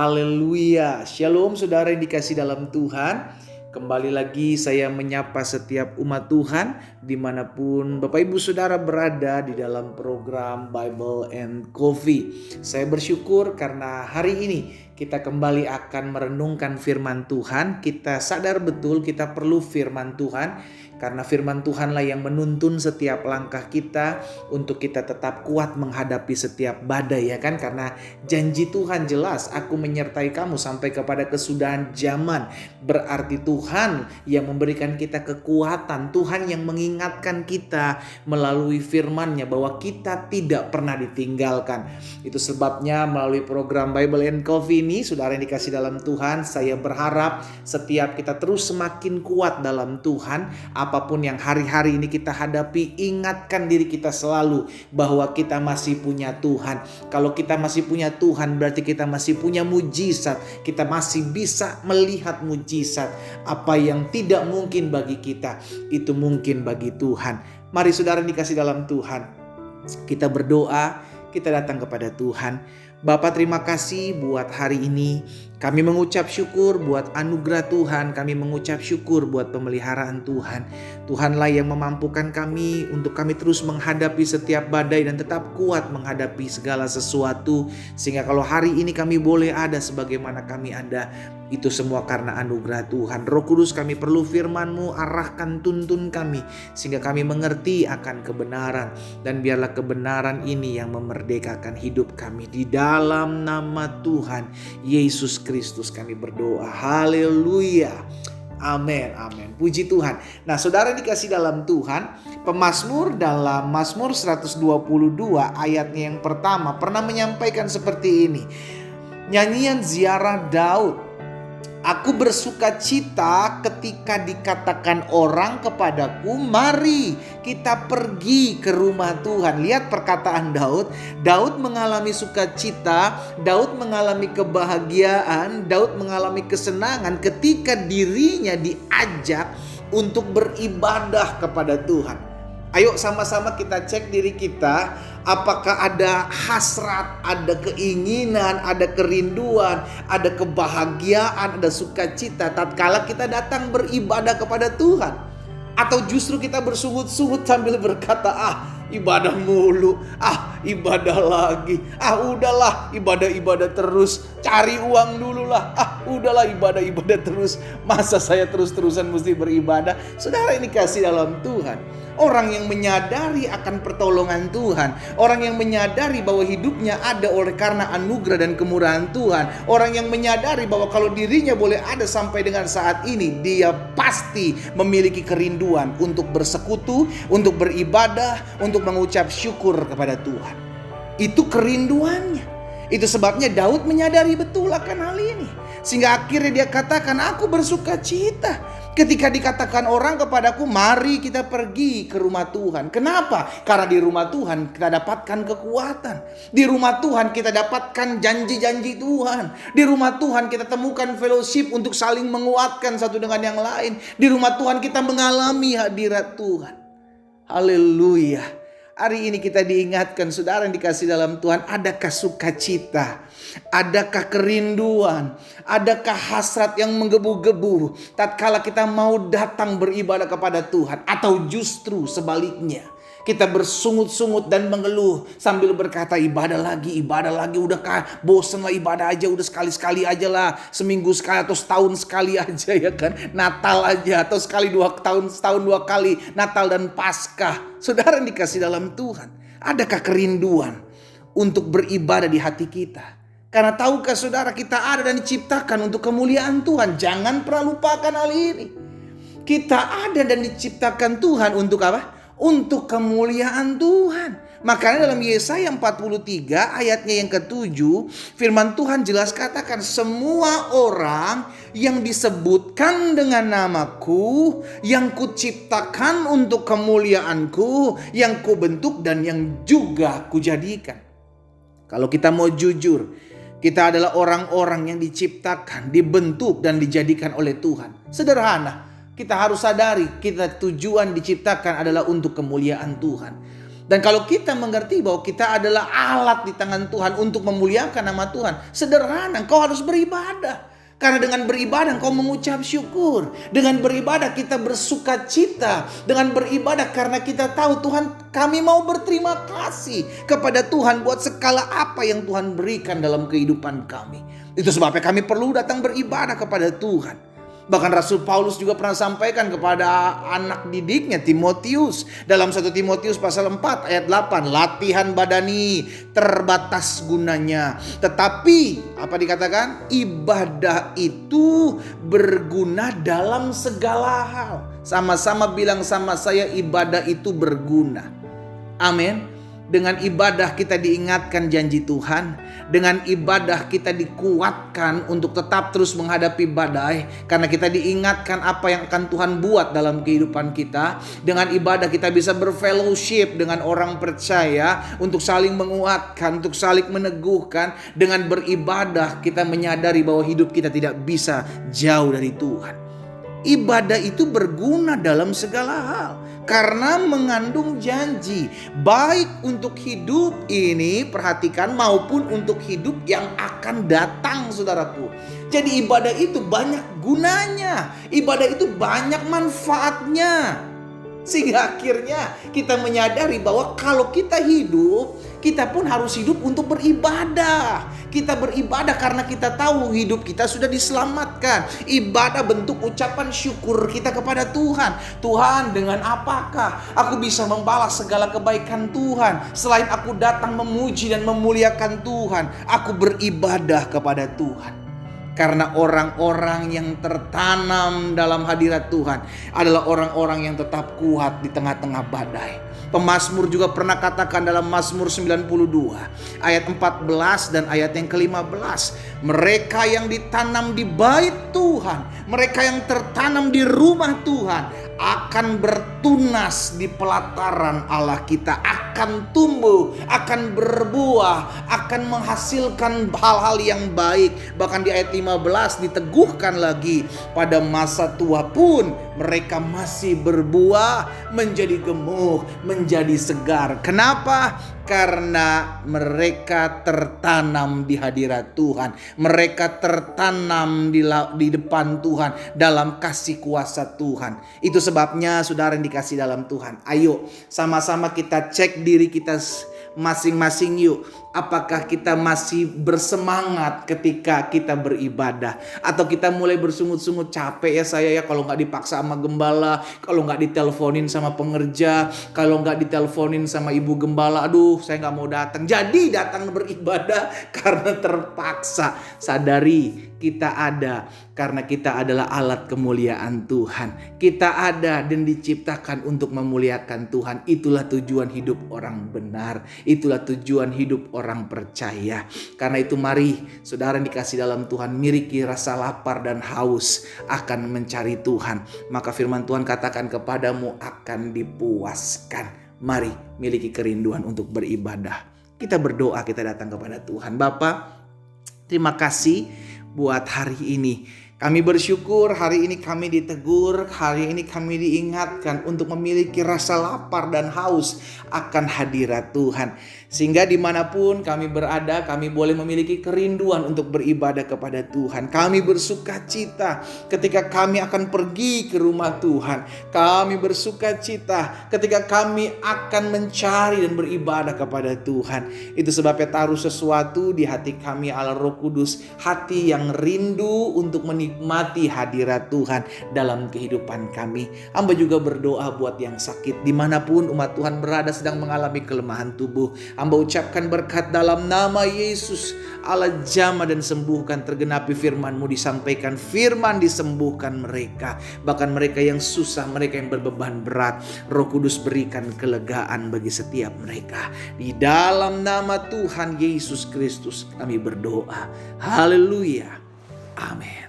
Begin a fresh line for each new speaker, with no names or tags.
Haleluya. Shalom saudara yang dikasih dalam Tuhan. Kembali lagi saya menyapa setiap umat Tuhan dimanapun Bapak Ibu Saudara berada di dalam program Bible and Coffee. Saya bersyukur karena hari ini kita kembali akan merenungkan firman Tuhan. Kita sadar betul kita perlu firman Tuhan, karena firman Tuhanlah yang menuntun setiap langkah kita untuk kita tetap kuat menghadapi setiap badai, ya kan? Karena janji Tuhan jelas, aku menyertai kamu sampai kepada kesudahan zaman. Berarti Tuhan yang memberikan kita kekuatan, Tuhan yang mengingatkan kita melalui firman-Nya bahwa kita tidak pernah ditinggalkan. Itu sebabnya melalui program Bible and Coffee ini, saudara yang dikasih dalam Tuhan, saya berharap setiap kita terus semakin kuat dalam Tuhan. Apapun yang hari-hari ini kita hadapi, ingatkan diri kita selalu bahwa kita masih punya Tuhan. Kalau kita masih punya Tuhan, berarti kita masih punya mujizat. Kita masih bisa melihat mujizat. Apa yang tidak mungkin bagi kita, itu mungkin bagi Tuhan. Mari saudara dikasih dalam Tuhan, kita berdoa, kita datang kepada Tuhan. Bapa, terima kasih buat hari ini. Kami mengucap syukur buat anugerah Tuhan. Kami mengucap syukur buat pemeliharaan Tuhan. Tuhanlah yang memampukan kami untuk kami terus menghadapi setiap badai dan tetap kuat menghadapi segala sesuatu. Sehingga kalau hari ini kami boleh ada sebagaimana kami ada, itu semua karena anugerah Tuhan. Roh Kudus, kami perlu firman-Mu, arahkan, tuntun kami sehingga kami mengerti akan kebenaran. Dan biarlah kebenaran ini yang memerdekakan hidup kami. Di dalam nama Tuhan Yesus Kristus kami berdoa. Haleluya. Amin, amin. Puji Tuhan. Nah, saudara dikasih dalam Tuhan, pemazmur dalam Mazmur 122 ayatnya yang pertama pernah menyampaikan seperti ini. Nyanyian ziarah Daud. Aku bersuka cita ketika dikatakan orang kepadaku, mari kita pergi ke rumah Tuhan. Lihat perkataan Daud. Daud mengalami sukacita, Daud mengalami kebahagiaan, Daud mengalami kesenangan ketika dirinya diajak untuk beribadah kepada Tuhan. Ayo sama-sama kita cek diri kita, apakah ada hasrat, ada keinginan, ada kerinduan, ada kebahagiaan, ada sukacita tatkala kita datang beribadah kepada Tuhan. Atau justru kita bersungut-sungut sambil berkata, ibadah mulu, ibadah lagi, udahlah ibadah terus, cari uang dulu lah, udahlah ibadah terus, masa saya terus-terusan mesti beribadah. Saudara ini kasih dalam Tuhan, orang yang menyadari akan pertolongan Tuhan, orang yang menyadari bahwa hidupnya ada oleh karena anugerah dan kemurahan Tuhan, orang yang menyadari bahwa kalau dirinya boleh ada sampai dengan saat ini, dia pasti memiliki kerinduan untuk bersekutu, untuk beribadah, untuk mengucap syukur kepada Tuhan. Itu kerinduannya. Itu sebabnya Daud menyadari betul akan hal ini, sehingga akhirnya dia katakan, aku bersuka cita ketika dikatakan orang kepadaku, mari kita pergi ke rumah Tuhan. Kenapa? Karena di rumah Tuhan kita dapatkan kekuatan. Di rumah Tuhan kita dapatkan janji-janji Tuhan. Di rumah Tuhan kita temukan fellowship untuk saling menguatkan satu dengan yang lain. Di rumah Tuhan kita mengalami hadirat Tuhan. Haleluya. Hari ini kita diingatkan, saudara yang dikasih dalam Tuhan, adakah sukacita? Adakah kerinduan? Adakah hasrat yang menggebu-gebu tatkala kita mau datang beribadah kepada Tuhan? Atau justru sebaliknya, kita bersungut-sungut dan mengeluh sambil berkata, ibadah lagi, udahkah bosen lah ibadah aja, udah sekali-sekali aja lah, seminggu sekali atau setahun sekali aja, ya kan, Natal aja, atau setahun dua kali, Natal dan Paskah. Saudara yang dikasih dalam Tuhan, adakah kerinduan untuk beribadah di hati kita? Karena tahukah saudara, kita ada dan diciptakan untuk kemuliaan Tuhan. Jangan pernah lupakan hal ini. Kita ada dan diciptakan Tuhan untuk apa? Untuk kemuliaan Tuhan. Makanya dalam Yesaya 43 ayatnya yang ke-7, firman Tuhan jelas katakan, semua orang yang disebutkan dengan namaku, yang kuciptakan untuk kemuliaanku, yang kubentuk dan yang juga kujadikan. Kalau kita mau jujur, kita adalah orang-orang yang diciptakan, dibentuk dan dijadikan oleh Tuhan. Sederhana, kita harus sadari kita tujuan diciptakan adalah untuk kemuliaan Tuhan. Dan kalau kita mengerti bahwa kita adalah alat di tangan Tuhan untuk memuliakan nama Tuhan, sederhana, kau harus beribadah. Karena dengan beribadah kau mengucap syukur. Dengan beribadah kita bersuka cita. Dengan beribadah karena kita tahu Tuhan, kami mau berterima kasih kepada Tuhan buat segala apa yang Tuhan berikan dalam kehidupan kami. Itu sebabnya kami perlu datang beribadah kepada Tuhan. Bahkan Rasul Paulus juga pernah sampaikan kepada anak didiknya Timotius dalam 1 Timotius pasal 4 ayat 8, latihan badani terbatas gunanya, tetapi apa dikatakan? Ibadah itu berguna dalam segala hal. Sama-sama bilang sama saya, ibadah itu berguna. Amin. Dengan ibadah kita diingatkan janji Tuhan. Dengan ibadah kita dikuatkan untuk tetap terus menghadapi badai. Karena kita diingatkan apa yang akan Tuhan buat dalam kehidupan kita. Dengan ibadah kita bisa berfellowship dengan orang percaya. Untuk saling menguatkan, untuk saling meneguhkan. Dengan beribadah kita menyadari bahwa hidup kita tidak bisa jauh dari Tuhan. Ibadah itu berguna dalam segala hal. Karena mengandung janji baik untuk hidup ini, perhatikan, maupun untuk hidup yang akan datang, saudaraku. Jadi ibadah itu banyak gunanya, ibadah itu banyak manfaatnya. Sehingga akhirnya kita menyadari bahwa kalau kita hidup, kita pun harus hidup untuk beribadah. Kita beribadah karena kita tahu hidup kita sudah diselamatkan. Ibadah bentuk ucapan syukur kita kepada Tuhan. Tuhan, dengan apakah aku bisa membalas segala kebaikan Tuhan selain aku datang memuji dan memuliakan Tuhan? Aku beribadah kepada Tuhan. Karena orang-orang yang tertanam dalam hadirat Tuhan adalah orang-orang yang tetap kuat di tengah-tengah badai. Pemazmur juga pernah katakan dalam Mazmur 92 ayat 14 dan ayat yang ke-15. Mereka yang ditanam di bait Tuhan, mereka yang tertanam di rumah Tuhan akan bertunas di pelataran Allah kita, akan tumbuh, akan berbuah, akan menghasilkan hal-hal yang baik. Bahkan di ayat 15 diteguhkan lagi, pada masa tua pun mereka masih berbuah, menjadi gemuk, menjadi segar. Kenapa? Karena mereka tertanam di hadirat Tuhan. Mereka tertanam di depan Tuhan dalam kasih kuasa Tuhan. Itu sebabnya saudara yang dikasih dalam Tuhan, ayo sama-sama kita cek diri kita masing-masing yuk. Apakah kita masih bersemangat ketika kita beribadah? Atau kita mulai bersungut-sungut, capek ya saya ya kalau gak dipaksa sama gembala, kalau gak diteleponin sama pengerja, kalau gak diteleponin sama ibu gembala, aduh saya gak mau datang. Jadi datang beribadah karena terpaksa. Sadari kita ada karena kita adalah alat kemuliaan Tuhan. Kita ada dan diciptakan untuk memuliakan Tuhan. Itulah tujuan hidup orang benar. Itulah tujuan hidup orang percaya. Karena itu mari saudara yang dikasih dalam Tuhan, miliki rasa lapar dan haus akan mencari Tuhan. Maka firman Tuhan katakan kepadamu akan dipuaskan. Mari miliki kerinduan untuk beribadah. Kita berdoa, kita datang kepada Tuhan. Bapa, terima kasih buat hari ini. Kami bersyukur hari ini kami ditegur, hari ini kami diingatkan untuk memiliki rasa lapar dan haus akan hadirat Tuhan. Sehingga dimanapun kami berada, kami boleh memiliki kerinduan untuk beribadah kepada Tuhan. Kami bersuka cita ketika kami akan pergi ke rumah Tuhan. Kami bersuka cita ketika kami akan mencari dan beribadah kepada Tuhan. Itu sebabnya taruh sesuatu di hati kami Allah Roh Kudus, hati yang rindu untuk menikmati hadirat Tuhan dalam kehidupan kami. Hamba juga berdoa buat yang sakit dimanapun umat Tuhan berada sedang mengalami kelemahan tubuh. Hamba ucapkan berkat dalam nama Yesus. Allah jamah dan sembuhkan, tergenapi firman-Mu, disampaikan firman disembuhkan mereka. Bahkan mereka yang susah, mereka yang berbeban berat, Roh Kudus berikan kelegaan bagi setiap mereka. Di dalam nama Tuhan Yesus Kristus kami berdoa. Haleluya. Amin.